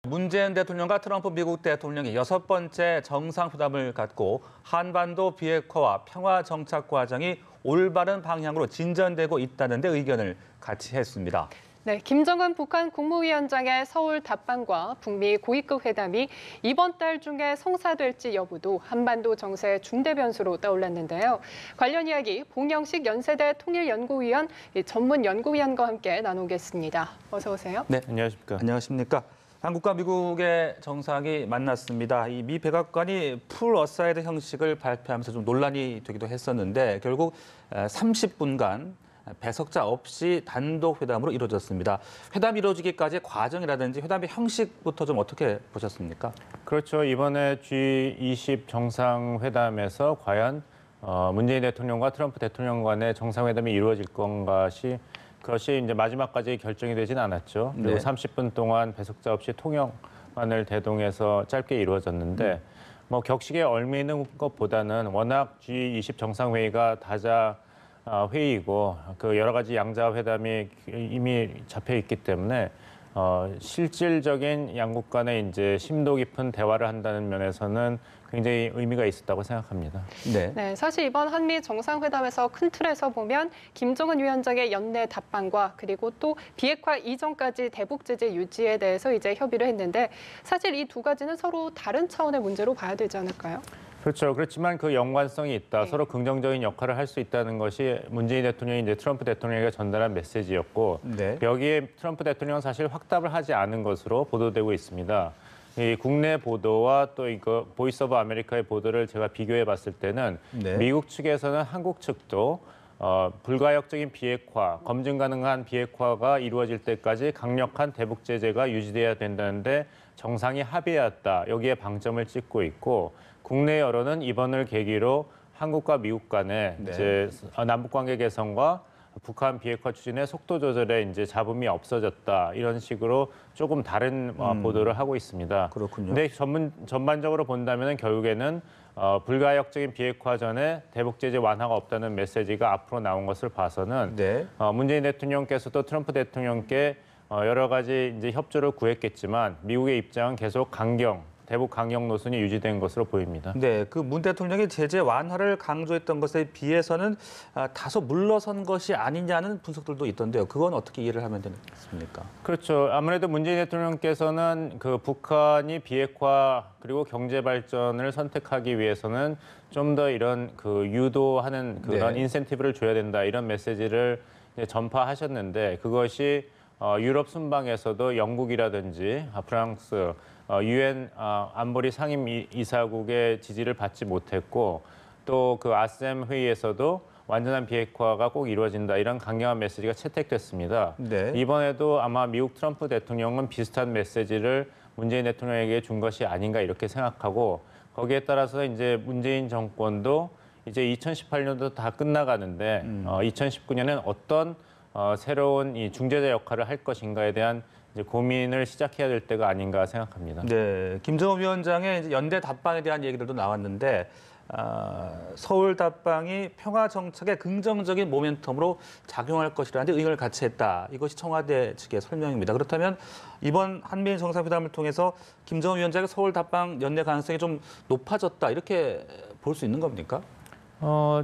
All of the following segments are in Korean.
문재인 대통령과 트럼프 미국 대통령이 6번째 정상회담을 갖고 한반도 비핵화와 평화 정착 과정이 올바른 방향으로 진전되고 있다는 데 의견을 같이 했습니다. 네, 김정은 북한 국무위원장의 서울 답방과 북미 고위급 회담이 이번 달 중에 성사될지 여부도 한반도 정세의 중대 변수로 떠올랐는데요. 관련 이야기 봉영식 연세대 통일연구위원 전문 연구위원과 함께 나누겠습니다. 어서 오세요. 네, 안녕하십니까. 한국과 미국의 정상이 만났습니다. 이 미 백악관이 풀 어사이드 형식을 발표하면서 좀 논란이 되기도 했었는데 결국 30분간 배석자 없이 단독 회담으로 이루어졌습니다. 회담이 이루어지기까지의 과정이라든지 회담의 형식부터 좀 어떻게 보셨습니까? 그렇죠. 이번에 G20 정상회담에서 과연 문재인 대통령과 트럼프 대통령 간의 정상회담이 이루어질 그것이 이제 마지막까지 결정이 되진 않았죠. 그리고 네. 30분 동안 배석자 없이 통역만을 대동해서 짧게 이루어졌는데 뭐 격식에 얽매이는 것보다는 워낙 G20 정상회의가 다자 회의이고 그 여러 가지 양자 회담이 이미 잡혀 있기 때문에 실질적인 양국 간의 이제 심도 깊은 대화를 한다는 면에서는 굉장히 의미가 있었다고 생각합니다. 네, 사실 이번 한미 정상회담에서 큰 틀에서 보면 김정은 위원장의 연내 답방과 그리고 또 비핵화 이전까지 대북 제재 유지에 대해서 이제 협의를 했는데 사실 이 두 가지는 서로 다른 차원의 문제로 봐야 되지 않을까요? 그렇죠. 그렇지만 그 연관성이 있다. 네. 서로 긍정적인 역할을 할 수 있다는 것이 문재인 대통령이 이제 트럼프 대통령에게 전달한 메시지였고 네. 여기에 트럼프 대통령은 사실 확답을 하지 않은 것으로 보도되고 있습니다. 이 국내 보도와 또 이거 보이스 오브 아메리카의 보도를 제가 비교해 봤을 때는 네. 미국 측에서는 한국 측도 불가역적인 비핵화, 검증 가능한 비핵화가 이루어질 때까지 강력한 대북 제재가 유지돼야 된다는데 정상이 합의했다. 여기에 방점을 찍고 있고 국내 여론은 이번을 계기로 한국과 미국 간의 네. 이제 남북 관계 개선과 북한 비핵화 추진의 속도 조절에 이제 잡음이 없어졌다. 이런 식으로 조금 다른 보도를 하고 있습니다. 그렇군요. 근데 전반적으로 본다면 결국에는 불가역적인 비핵화 전에 대북 제재 완화가 없다는 메시지가 앞으로 나온 것을 봐서는 네. 문재인 대통령께서도 트럼프 대통령께 여러 가지 이제 협조를 구했겠지만 미국의 입장은 계속 대북 강경 노선이 유지된 것으로 보입니다. 네, 그 문 대통령이 제재 완화를 강조했던 것에 비해서는 다소 물러선 것이 아니냐는 분석들도 있던데요. 그건 어떻게 이해를 하면 되겠습니까? 그렇죠. 아무래도 문재인 대통령께서는 그 북한이 비핵화 그리고 경제 발전을 선택하기 위해서는 좀 더 이런 그 유도하는 그런 네. 인센티브를 줘야 된다 이런 메시지를 이제 전파하셨는데 그것이 유럽 순방에서도 영국이라든지 프랑스 유엔 안보리 상임이사국의 지지를 받지 못했고 또 그 아셈 회의에서도 완전한 비핵화가 꼭 이루어진다 이런 강경한 메시지가 채택됐습니다. 네. 이번에도 아마 미국 트럼프 대통령은 비슷한 메시지를 문재인 대통령에게 준 것이 아닌가 이렇게 생각하고 거기에 따라서 이제 문재인 정권도 이제 2018년도 다 끝나가는데 2019년엔 어떤 새로운 이 중재자 역할을 할 것인가에 대한 이제 고민을 시작해야 될 때가 아닌가 생각합니다. 네, 김정은 위원장의 이제 연대 답방에 대한 얘기들도 나왔는데 서울 답방이 평화 정착에 긍정적인 모멘텀으로 작용할 것이라는 데 의견을 같이 했다. 이것이 청와대 측의 설명입니다. 그렇다면 이번 한미일 정상회담을 통해서 김정은 위원장의 서울 답방 연대 가능성이 좀 높아졌다. 이렇게 볼 수 있는 겁니까?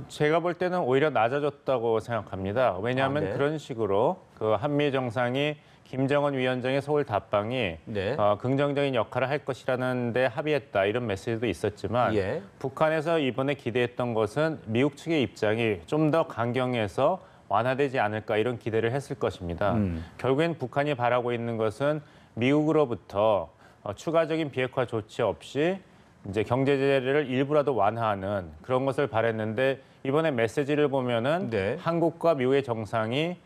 제가 볼 때는 오히려 낮아졌다고 생각합니다. 왜냐하면 네. 그런 식으로 그 한미 정상이 김정은 위원장의 서울 답방이 네. 긍정적인 역할을 할 것이라는 데 합의했다 이런 메시지도 있었지만 예. 북한에서 이번에 기대했던 것은 미국 측의 입장이 좀 더 강경해서 완화되지 않을까 이런 기대를 했을 것입니다. 결국엔 북한이 바라고 있는 것은 미국으로부터 추가적인 비핵화 조치 없이 이제 경제 제재를 일부라도 완화하는 그런 것을 바랬는데 이번에 메시지를 보면은 네. 한국과 미국의 정상이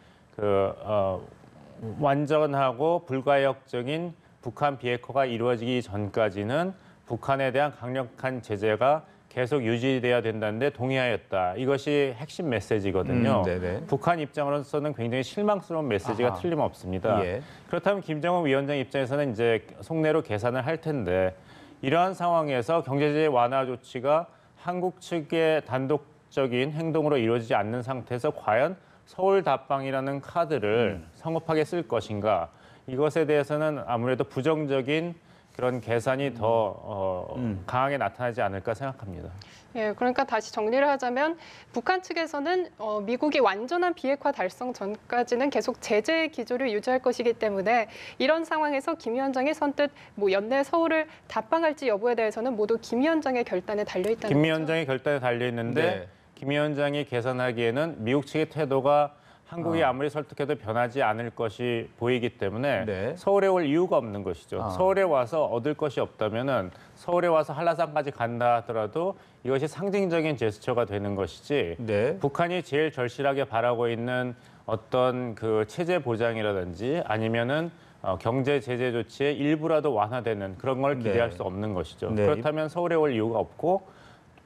완전하고 불가역적인 북한 비핵화가 이루어지기 전까지는 북한에 대한 강력한 제재가 계속 유지돼야 된다는데 동의하였다. 이것이 핵심 메시지거든요. 네네. 북한 입장으로서는 굉장히 실망스러운 메시지가 아하. 틀림없습니다. 예. 그렇다면 김정은 위원장 입장에서는 이제 속내로 계산을 할 텐데 이러한 상황에서 경제제재 완화 조치가 한국 측의 단독적인 행동으로 이루어지지 않는 상태에서 과연 서울 답방이라는 카드를 성급하게 쓸 것인가 이것에 대해서는 아무래도 부정적인 그런 계산이 더 강하게 나타나지 않을까 생각합니다. 예, 그러니까 다시 정리를 하자면 북한 측에서는 미국이 완전한 비핵화 달성 전까지는 계속 제재 기조를 유지할 것이기 때문에 이런 상황에서 김 위원장이 선뜻 뭐 연내 서울을 답방할지 여부에 대해서는 모두 김 위원장의 결단에 달려 있다는 김 거죠. 위원장의 결단에 달려 있는데 네. 김 위원장이 계산하기에는 미국 측의 태도가 한국이 아무리 설득해도 변하지 않을 것이 보이기 때문에 네. 서울에 올 이유가 없는 것이죠. 아. 서울에 와서 얻을 것이 없다면은 서울에 와서 한라산까지 간다 하더라도 이것이 상징적인 제스처가 되는 것이지 네. 북한이 제일 절실하게 바라고 있는 어떤 그 체제 보장이라든지 아니면은 경제 제재 조치의 일부라도 완화되는 그런 걸 기대할 네. 수 없는 것이죠. 네. 그렇다면 서울에 올 이유가 없고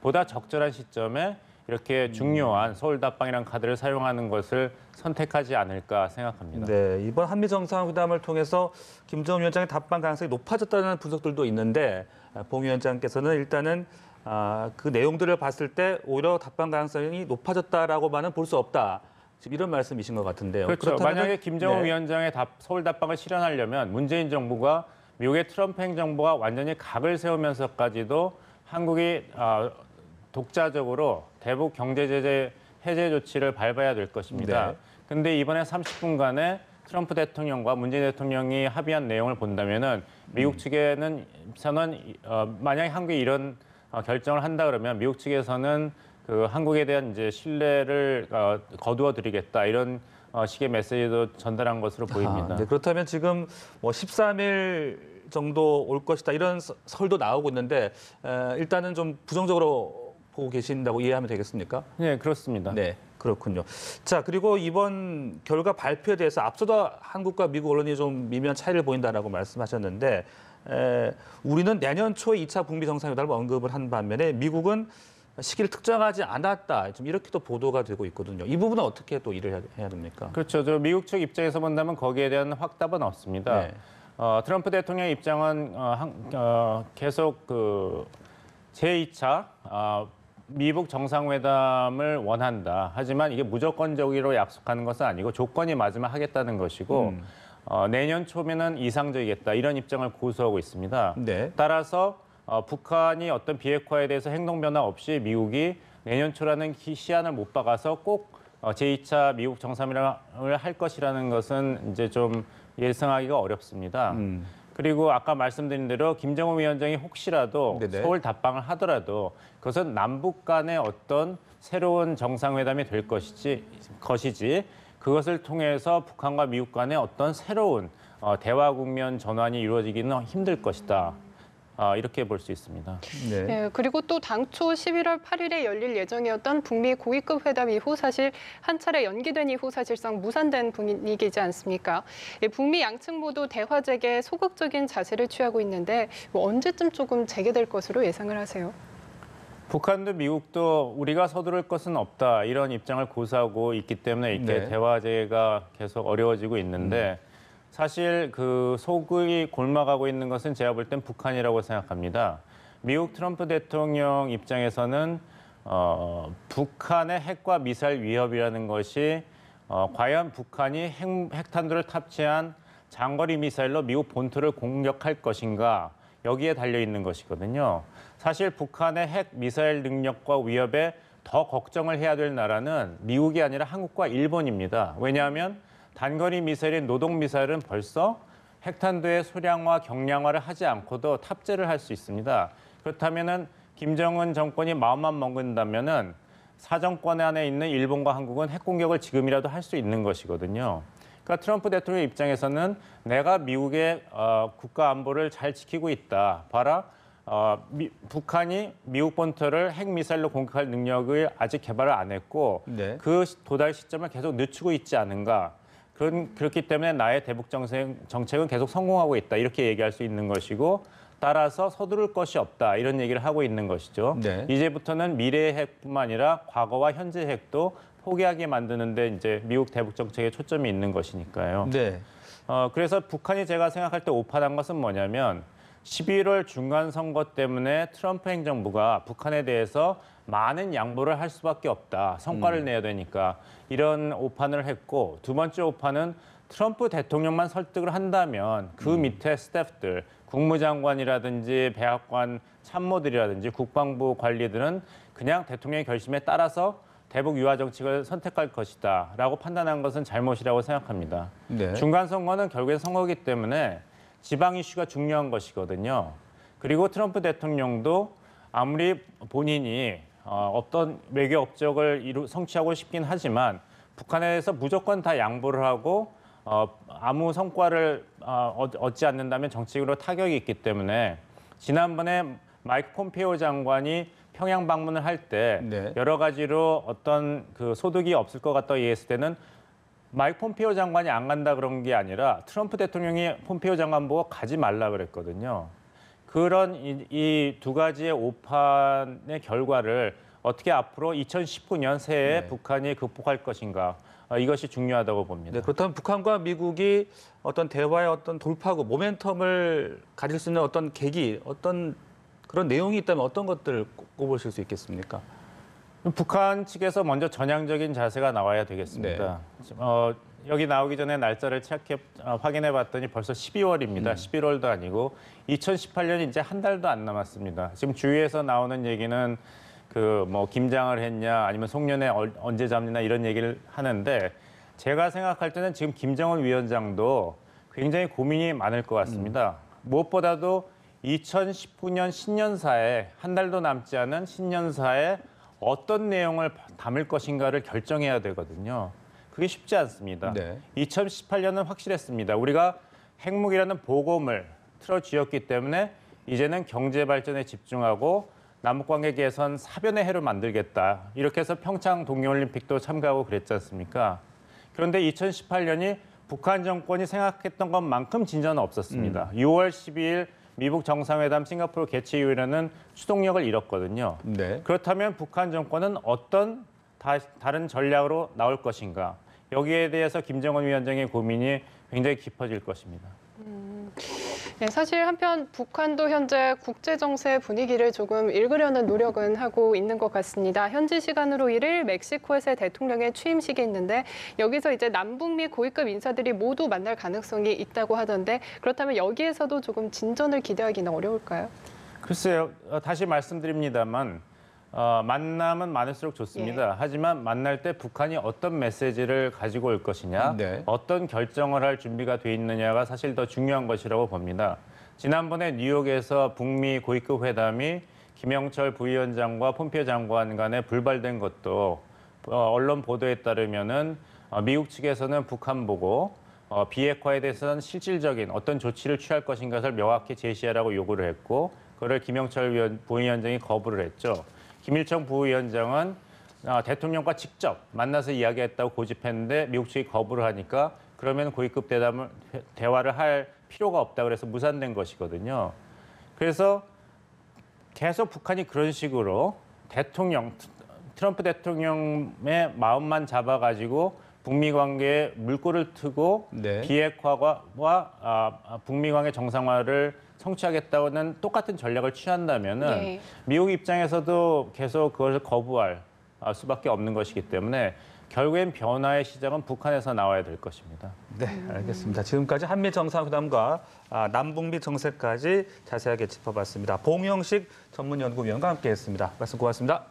보다 적절한 시점에 이렇게 중요한 서울 답방이라는 카드를 사용하는 것을 선택하지 않을까 생각합니다. 네, 이번 한미 정상회담을 통해서 김정은 위원장의 답방 가능성이 높아졌다는 분석들도 있는데 봉 위원장께서는 일단은 그 내용들을 봤을 때 오히려 답방 가능성이 높아졌다라고만은 볼 수 없다. 지금 이런 말씀이신 것 같은데요. 그렇죠. 그렇다면은- 만약에 김정은 네. 위원장의 서울 답방을 실현하려면 문재인 정부가 미국의 트럼프 행정부가 완전히 각을 세우면서까지도 한국이 독자적으로 대북 경제 제재 해제 조치를 밟아야 될 것입니다. 네. 근데 이번에 30분간에 트럼프 대통령과 문재인 대통령이 합의한 내용을 본다면은 미국 측에는 만약에 한국이 이런 결정을 한다 그러면 미국 측에서는 그 한국에 대한 이제 신뢰를 거두어 드리겠다 이런 식의 메시지도 전달한 것으로 보입니다. 네, 그렇다면 지금 뭐 13일 정도 올 것이다 이런 설도 나오고 있는데 일단은 좀 부정적으로 보고 계신다고 이해하면 되겠습니까? 네, 그렇습니다. 네, 그렇군요. 자, 그리고 이번 결과 발표에 대해서 앞서도 한국과 미국 언론이 좀 미묘한 차이를 보인다라고 말씀하셨는데 우리는 내년 초에 2차 북미 정상회담을 언급을 한 반면에 미국은 시기를 특정하지 않았다. 좀 이렇게 또 보도가 되고 있거든요. 이 부분은 어떻게 또 일을 해야 됩니까? 그렇죠. 저 미국 측 입장에서 본다면 거기에 대한 확답은 없습니다. 네. 트럼프 대통령의 입장은 계속 그 제2차 미북 정상회담을 원한다. 하지만 이게 무조건적으로 약속하는 것은 아니고 조건이 맞으면 하겠다는 것이고 내년 초면은 이상적이겠다. 이런 입장을 고수하고 있습니다. 네. 따라서 북한이 어떤 비핵화에 대해서 행동 변화 없이 미국이 내년 초라는 시한을 못 박아서 꼭 제2차 미국 정상회담을 할 것이라는 것은 이제 좀 예상하기가 어렵습니다. 그리고 아까 말씀드린 대로 김정은 위원장이 혹시라도 네네. 서울 답방을 하더라도 그것은 남북 간의 어떤 새로운 정상회담이 될 것이지 그것을 통해서 북한과 미국 간의 어떤 새로운 대화 국면 전환이 이루어지기는 힘들 것이다. 이렇게 볼 수 있습니다. 네. 예, 그리고 또 당초 11월 8일에 열릴 예정이었던 북미 고위급 회담 이후 사실 한 차례 연기된 이후 사실상 무산된 분위기지 않습니까? 예, 북미 양측 모두 대화 재개에 소극적인 자세를 취하고 있는데 뭐 언제쯤 조금 재개될 것으로 예상을 하세요? 북한도 미국도 우리가 서두를 것은 없다 이런 입장을 고수하고 있기 때문에 이렇게 네. 대화 재개가 계속 어려워지고 있는데 사실 그 속이 골마가고 있는 것은 제가 볼 땐 북한이라고 생각합니다. 미국 트럼프 대통령 입장에서는 북한의 핵과 미사일 위협이라는 것이 과연 북한이 핵탄두를 탑재한 장거리 미사일로 미국 본토를 공격할 것인가 여기에 달려 있는 것이거든요. 사실 북한의 핵 미사일 능력과 위협에 더 걱정을 해야 될 나라는 미국이 아니라 한국과 일본입니다. 왜냐하면 단거리 미사일인 노동 미사일은 벌써 핵탄두의 소량화, 경량화를 하지 않고도 탑재를 할 수 있습니다. 그렇다면은 김정은 정권이 마음만 먹는다면은 사정권 안에 있는 일본과 한국은 핵 공격을 지금이라도 할 수 있는 것이거든요. 그러니까 트럼프 대통령 입장에서는 내가 미국의 국가 안보를 잘 지키고 있다. 봐라. 북한이 미국 본토를 핵 미사일로 공격할 능력을 아직 개발을 안 했고 네. 그 도달 시점을 계속 늦추고 있지 않은가. 그렇기 때문에 나의 대북 정책은 계속 성공하고 있다. 이렇게 얘기할 수 있는 것이고 따라서 서두를 것이 없다. 이런 얘기를 하고 있는 것이죠. 네. 이제부터는 미래의 핵뿐만 아니라 과거와 현재 핵도 포기하게 만드는데 이제 미국 대북 정책에 초점이 있는 것이니까요. 네. 그래서 북한이 제가 생각할 때 오판한 것은 뭐냐면 11월 중간 선거 때문에 트럼프 행정부가 북한에 대해서 많은 양보를 할 수밖에 없다. 성과를 내야 되니까 이런 오판을 했고 두 번째 오판은 트럼프 대통령만 설득을 한다면 그 밑에 스태프들, 국무장관이라든지 백악관 참모들이라든지 국방부 관리들은 그냥 대통령의 결심에 따라서 대북 유화 정책을 선택할 것이다라고 판단한 것은 잘못이라고 생각합니다. 네. 중간 선거는 결국엔 선거이기 때문에 지방 이슈가 중요한 것이거든요. 그리고 트럼프 대통령도 아무리 본인이 어떤 외교 업적을 성취하고 싶긴 하지만 북한에 대해서 무조건 다 양보를 하고 아무 성과를 얻지 않는다면 정책으로 타격이 있기 때문에 지난번에 마이크 폼페이오 장관이 평양 방문을 할 때 네. 여러 가지로 어떤 그 소득이 없을 것 같다고 얘기했을 때는 마이크 폼페이오 장관이 안 간다 그런 게 아니라 트럼프 대통령이 폼페이오 장관 보고 가지 말라 그랬거든요. 그런 이 두 가지의 오판의 결과를 어떻게 앞으로 2019년 새해 네. 북한이 극복할 것인가 이것이 중요하다고 봅니다. 네, 그렇다면 북한과 미국이 어떤 대화의 어떤 돌파구, 모멘텀을 가질 수 있는 어떤 계기, 어떤 그런 내용이 있다면 어떤 것들을 꼽으실 수 있겠습니까? 북한 측에서 먼저 전향적인 자세가 나와야 되겠습니다. 여기 나오기 전에 날짜를 확인해 봤더니 벌써 12월입니다. 11월도 아니고 2018년이 이제 한 달도 안 남았습니다. 지금 주위에서 나오는 얘기는 그 뭐 김장을 했냐 아니면 송년회 언제 잡느냐 이런 얘기를 하는데 제가 생각할 때는 지금 김정은 위원장도 굉장히 고민이 많을 것 같습니다. 무엇보다도 2019년 신년사에 한 달도 남지 않은 신년사에 어떤 내용을 담을 것인가를 결정해야 되거든요. 그게 쉽지 않습니다. 네. 2018년은 확실했습니다. 우리가 핵무기라는 보검을 틀어쥐었기 때문에 이제는 경제 발전에 집중하고 남북관계 개선 사변의 해로 만들겠다. 이렇게 해서 평창 동계올림픽도 참가하고 그랬지 않습니까? 그런데 2018년이 북한 정권이 생각했던 것만큼 진전은 없었습니다. 6월 12일 미북 정상회담 싱가포르 개최 이후에는 추동력을 잃었거든요. 네. 그렇다면 북한 정권은 어떤 다른 전략으로 나올 것인가? 여기에 대해서 김정은 위원장의 고민이 굉장히 깊어질 것입니다. 네, 사실 한편 북한도 현재 국제 정세 분위기를 조금 읽으려는 노력은 하고 있는 것 같습니다. 현지 시간으로 1일 멕시코에서 대통령의 취임식이 있는데 여기서 이제 남북미 고위급 인사들이 모두 만날 가능성이 있다고 하던데 그렇다면 여기에서도 조금 진전을 기대하기는 어려울까요? 글쎄요, 다시 말씀드립니다만 만남은 많을수록 좋습니다. 예. 하지만 만날 때 북한이 어떤 메시지를 가지고 올 것이냐, 네. 어떤 결정을 할 준비가 돼 있느냐가 사실 더 중요한 것이라고 봅니다. 지난번에 뉴욕에서 북미 고위급 회담이 김영철 부위원장과 폼페이오 장관 간에 불발된 것도 언론 보도에 따르면은 미국 측에서는 북한 보고 비핵화에 대해서는 실질적인 어떤 조치를 취할 것인가를 명확히 제시하라고 요구를 했고 그걸 김영철 부위원장이 거부를 했죠. 김일성 부위원장은 대통령과 직접 만나서 이야기했다고 고집했는데 미국 측이 거부를 하니까 그러면 고위급 대화를 할 필요가 없다 그래서 무산된 것이거든요. 그래서 계속 북한이 그런 식으로 트럼프 대통령의 마음만 잡아가지고 북미 관계에 물꼬를 트고 네. 비핵화와 북미 관계 정상화를 성취하겠다는 똑같은 전략을 취한다면은 네. 미국 입장에서도 계속 그것을 거부할 수밖에 없는 것이기 때문에 결국엔 변화의 시작은 북한에서 나와야 될 것입니다. 네, 알겠습니다. 지금까지 한미 정상회담과 남북미 정세까지 자세하게 짚어봤습니다. 봉영식 전문연구위원과 함께했습니다. 말씀 고맙습니다.